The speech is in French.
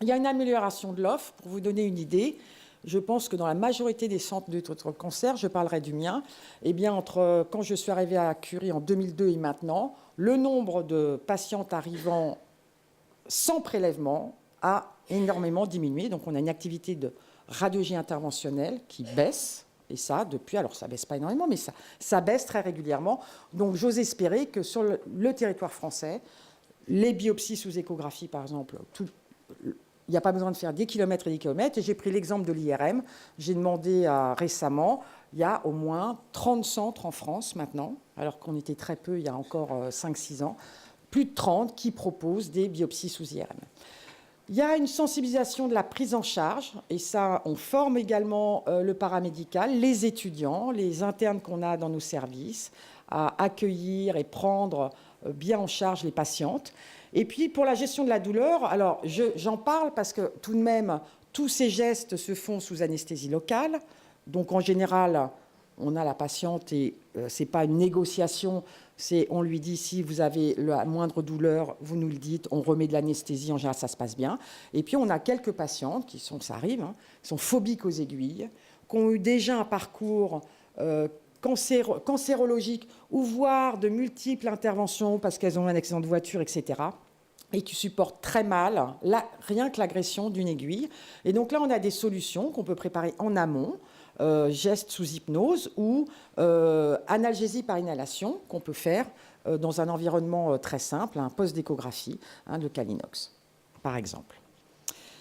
Il y a une amélioration de l'offre. Pour vous donner une idée, je pense que dans la majorité des centres de cancer, je parlerai du mien, eh bien, entre quand je suis arrivée à Curie en 2002 et maintenant, le nombre de patientes arrivant sans prélèvement a énormément diminué. Donc on a une activité de radiologie interventionnelle qui baisse. Et ça, depuis, alors ça baisse pas énormément, mais ça baisse très régulièrement. Donc j'ose espérer que sur le territoire français, les biopsies sous échographie, par exemple, il n'y a pas besoin de faire des kilomètres et des kilomètres. Et j'ai pris l'exemple de l'IRM. J'ai demandé récemment, il y a au moins 30 centres en France maintenant, alors qu'on était très peu il y a encore 5-6 ans, plus de 30 qui proposent des biopsies sous IRM. Il y a une sensibilisation de la prise en charge, et ça, on forme également le paramédical, les étudiants, les internes qu'on a dans nos services, à accueillir et prendre bien en charge les patientes. Et puis, pour la gestion de la douleur, alors j'en parle parce que tout de même, tous ces gestes se font sous anesthésie locale. Donc, en général, on a la patiente et ce n'est pas une négociation, on lui dit si vous avez la moindre douleur, vous nous le dites, on remet de l'anesthésie, en général ça se passe bien. Et puis on a quelques patientes ça arrive, qui sont phobiques aux aiguilles, qui ont eu déjà un parcours cancérologique ou voire de multiples interventions parce qu'elles ont eu un accident de voiture, etc. Et qui supportent très mal rien que l'agression d'une aiguille. Et donc là, on a des solutions qu'on peut préparer en amont, gestes sous hypnose ou analgésie par inhalation qu'on peut faire dans un environnement très simple, un poste d'échographie, le Calinox, par exemple.